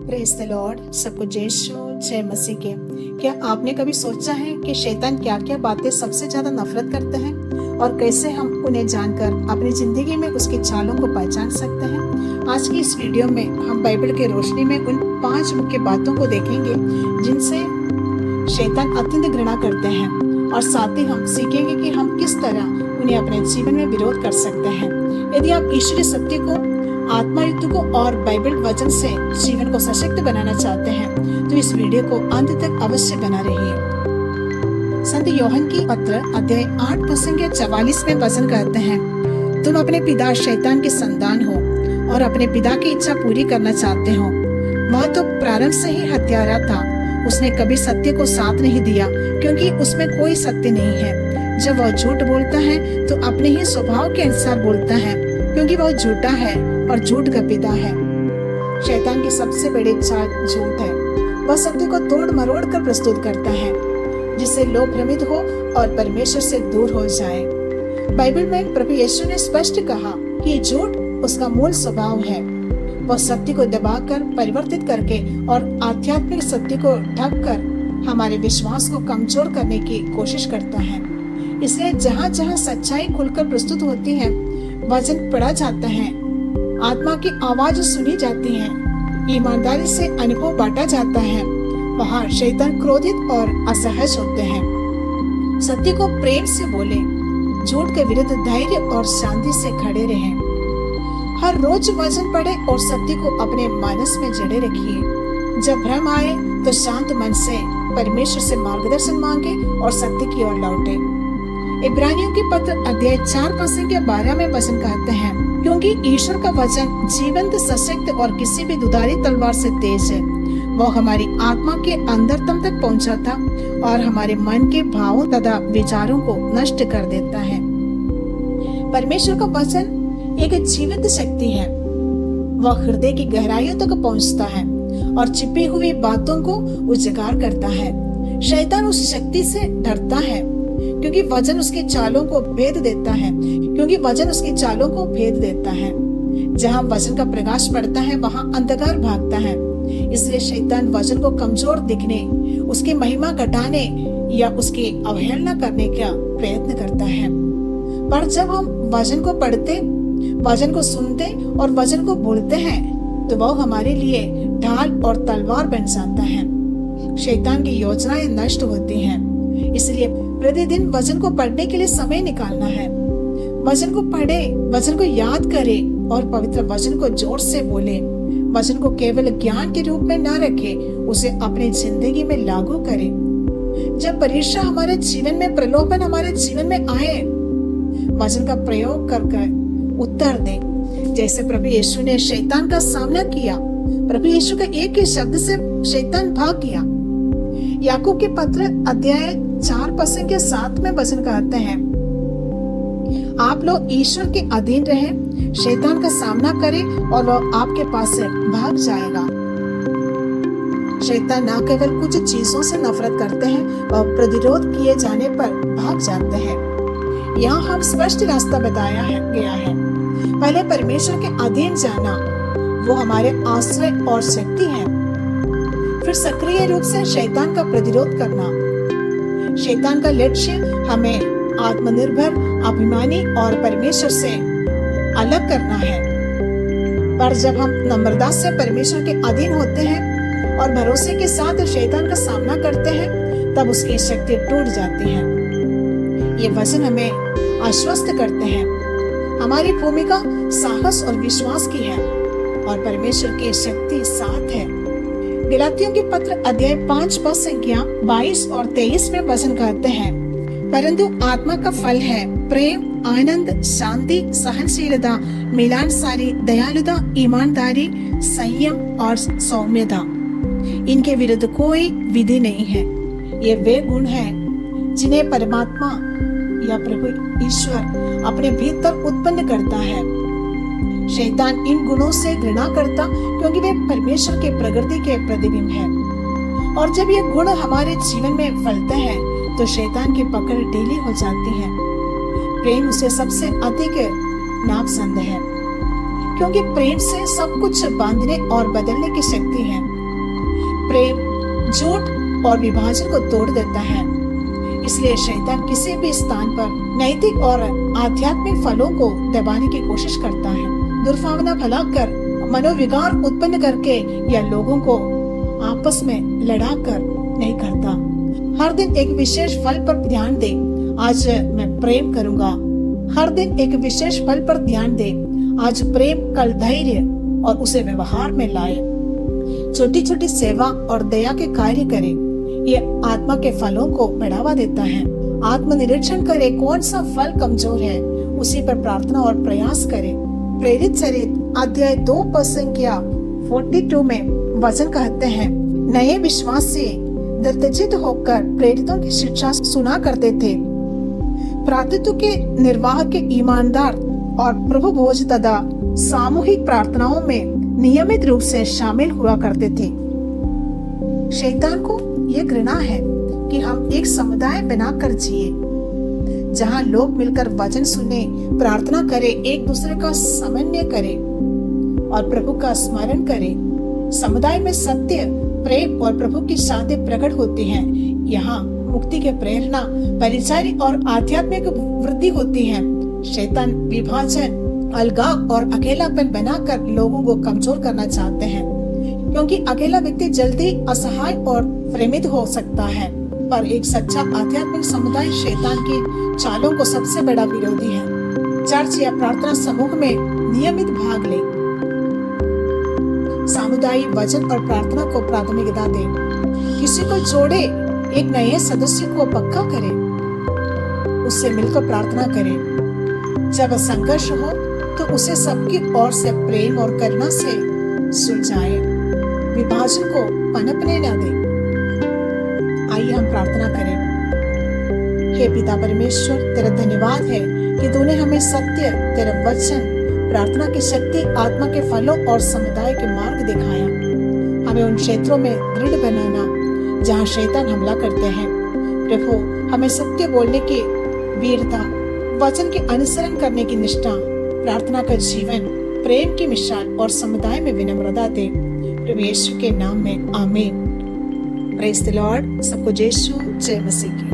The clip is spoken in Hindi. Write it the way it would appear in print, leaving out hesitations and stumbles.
Praise the Lord. सबको जय यीशु जय मसीह के। क्या आपने कभी सोचा है कि शैतान क्या क्या बातें सबसे ज्यादा नफरत करता है और कैसे हम उन्हें जानकर अपनी जिंदगी में उसकी चालों को पहचान सकते हैं? आज की इस वीडियो में हम बाइबल के रोशनी में उन 5 मुख्य बातों को देखेंगे जिनसे शैतान अत्यंत घृणा करते हैं, और साथ ही हम सीखेंगे कि हम किस तरह उन्हें अपने जीवन में विरोध कर सकते हैं। यदि आप ईश्वरीय सत्य को, आत्मा युद्ध को और बाइबल वचन से जीवन को सशक्त बनाना चाहते हैं तो इस वीडियो को अंत तक अवश्य बना रहिए। संत यूहन्ना की पत्र अध्याय 8 प्रसंग 44 में वचन कहते हैं, तुम अपने पिता शैतान के संतान हो और अपने पिता की इच्छा पूरी करना चाहते हो। वह तो प्रारंभ से ही हत्यारा था, उसने कभी सत्य को साथ नहीं दिया क्योंकि उसमें कोई सत्य नहीं है। जब वह झूठ बोलता है तो अपने ही स्वभाव के अनुसार बोलता है क्योंकि वह झूठा है और झूठ का पिता है। शैतान की सबसे बड़ी चाल झूठ है। वह सत्य को तोड़ मरोड़ कर प्रस्तुत करता है जिससे लोग भ्रमित हो और परमेश्वर से दूर हो जाए। बाइबल में प्रभु यीशु ने स्पष्ट कहा कि झूठ उसका मूल स्वभाव है। वह सत्य को दबाकर, परिवर्तित करके और आध्यात्मिक सत्य को ढककर हमारे विश्वास को कमजोर करने की कोशिश करता है। इसलिए जहाँ जहाँ सच्चाई खुलकर प्रस्तुत होती है, वचन पढ़ा जाता है, आत्मा की आवाज सुनी जाती है, ईमानदारी से अनुभव बांटा जाता है, वहाँ शैतान क्रोधित और असहज होते हैं। सत्य को प्रेम से बोले, झूठ के विरुद्ध धैर्य और शांति से खड़े रहें। हर रोज वचन पढ़े और सत्य को अपने मानस में जड़े रखिए। जब भ्रम आए तो शांत मन से परमेश्वर से मार्गदर्शन मांगे और सत्य की ओर लौटे। इब्रानियों के पत्र अध्याय 4 प्रसंग 12 में वचन कहते हैं, क्योंकि ईश्वर का वचन जीवंत, सशक्त और किसी भी दुधारी तलवार से तेज है। वह हमारी आत्मा के अंदरतम तक पहुंचाता और हमारे मन के भावों तथा विचारों को नष्ट कर देता है। परमेश्वर का वचन एक जीवित शक्ति है। वह हृदय की गहराइयों तक पहुंचता है और छिपी हुई बातों को उजागर करता है। शैतान उस शक्ति से डरता है क्योंकि वचन उसकी चालों को भेद देता है। जहाँ वचन का प्रकाश पड़ता है वहाँ अंधकार भागता है। इसलिए शैतान वचन को कमजोर दिखने, उसकी महिमा घटाने या उसकी अवहेलना करने का प्रयत्न करता है। पर जब हम वचन को पढ़ते, वचन को सुनते और वचन को बोलते हैं तो वह हमारे लिए ढाल और तलवार बन जाता है। शैतान की योजनाएं नष्ट होती हैं। इसलिए प्रतिदिन वचन को पढ़ने के लिए समय निकालना है। वचन को पढ़े, वचन को याद करे और पवित्र वचन को जोर से बोले। वचन को केवल ज्ञान के रूप में न रखे, उसे अपनी जिंदगी में लागू करे। जब परीक्षा हमारे जीवन में, प्रलोभन हमारे जीवन में आए, वचन का प्रयोग करके उत्तर दे। जैसे प्रभु यीशु ने शैतान का सामना किया, प्रभु यीशु का एक ही शब्द से शैतान भाग गया। याकूब के पत्र अध्याय 4 प्रसंग 7 में वचन कहते हैं, आप लोग ईश्वर के अधीन रहे, शैतान का सामना करें और वह आपके पास से भाग जाएगा। शैतान न केवल कुछ चीजों से नफरत करते हैं, वह प्रतिरोध किए जाने पर भाग जाते हैं। यहाँ हम स्पष्ट रास्ता बताया गया है। पहले परमेश्वर के अधीन जाना, वो हमारे आश्रय और शक्ति है। फिर सक्रिय रूप से शैतान का प्रतिरोध करना। शैतान का लक्ष्य हमें आत्मनिर्भर, अभिमानी और परमेश्वर से अलग करना है। पर जब हम नम्रता से परमेश्वर के अधीन होते हैं और भरोसे के साथ शैतान का सामना करते हैं, तब उसकी शक्ति टूट जाती है। ये वचन हमें आश्वस्त करते हैं। हमारी भूमिका साहस और विश्वास की है और परमेश्वर की शक्ति साथ है। गलातियों के पत्र अध्याय 5 प्रसंग 22 और 23 में वचन कहते हैं, परंतु आत्मा का फल है प्रेम, आनंद, शांति, सहनशीलता, मिलनसारी, दयालुता, ईमानदारी, संयम और सौम्यता। इनके विरुद्ध कोई विधि नहीं है। ये वे गुण हैं जिन्हें परमात्मा या प्रभु ईश्वर अपने भीतर उत्पन्न करता है। शैतान इन गुणों से घृणा करता क्योंकि वे परमेश्वर के प्रकृति के प्रतिबिंब हैं। और जब ये गुण हमारे जीवन में फलते हैं तो शैतान की पकड़ ढीली हो जाती है। प्रेम उसे सबसे अधिक नापसंद है क्योंकि प्रेम से सब कुछ बांधने और बदलने की शक्ति है। प्रेम झूठ और विभाजन को तोड़ देता है। इसलिए शैतान किसी भी स्थान पर नैतिक और आध्यात्मिक फलों को दबाने की कोशिश करता है। दुर्भावना फैलाकर, मनोविकार उत्पन्न करके या लोगों को आपस में लड़ाकर नहीं करता। हर दिन एक विशेष फल पर ध्यान दे। आज मैं प्रेम करूंगा। हर दिन एक विशेष फल पर ध्यान दे। आज प्रेम, कल धैर्य और उसे व्यवहार में लाए। छोटी छोटी सेवा और दया के कार्य करे। ये आत्मा के फलों को बढ़ावा देता है। आत्मनिरीक्षण करे, कौन सा फल कमजोर है, उसी पर प्रार्थना और प्रयास करे। प्रेरित चरित्र अध्याय 2 पद संख्या 42 में वचन कहते हैं, नए विश्वासी दत्तचित होकर प्रेरितों की शिक्षा सुना करते थे। प्रातः के निर्वाह के ईमानदार और प्रभु भोज तथा सामूहिक प्रार्थनाओं में नियमित रूप से शामिल हुआ करते थे। शैतान को यह घृणा है कि हम एक समुदाय बनाकर जिए, जहां लोग मिलकर वचन सुने, प्रार्थना करें, एक दूसरे का समन्वय करें और प्रभु का स्मरण करें। समुदाय में सत्य, प्रेम और प्रभु की शांति प्रकट होती है। यहाँ मुक्ति के प्रेरणा, परिचय और आध्यात्मिक वृद्धि होती है। शैतान विभाजन, अलगाव और अकेलापन बनाकर लोगों को कमजोर करना चाहते हैं, क्योंकि अकेला व्यक्ति जल्दी असहाय और भ्रमित हो सकता है। पर एक सच्चा आध्यात्मिक समुदाय शैतान की चालों को सबसे बड़ा विरोधी है। चर्च या प्रार्थना समूह में नियमित भाग ले। सामुदायिक वचन और प्रार्थना को प्राथमिकता दे। किसी को जोड़े, एक नए सदस्य को पक्का करे, उससे मिलकर प्रार्थना करे। जब संघर्ष हो तो उसे सबकी ओर से प्रेम और करुणा से सुलझाए। विभाजन को पनपने न दे। आइए हम प्रार्थना करें। हे पिता परमेश्वर, तेरा धन्यवाद है कि तूने हमें सत्य, तेरा वचन, प्रार्थना की शक्ति, आत्मा के फलों और समुदाय के मार्ग दिखाया। हमें उन क्षेत्रों में दृढ़ बनाना जहाँ शैतान हमला करते हैं। प्रभु, हमें सत्य बोलने की वीरता, वचन के अनुसरण करने की निष्ठा, प्रार्थना का जीवन, प्रेम की मिसाल और समुदाय में विनम्रता दे। प्रभु यीशु के नाम में आमीन। Praise the Lord. सबको यीशु जय मसीह की।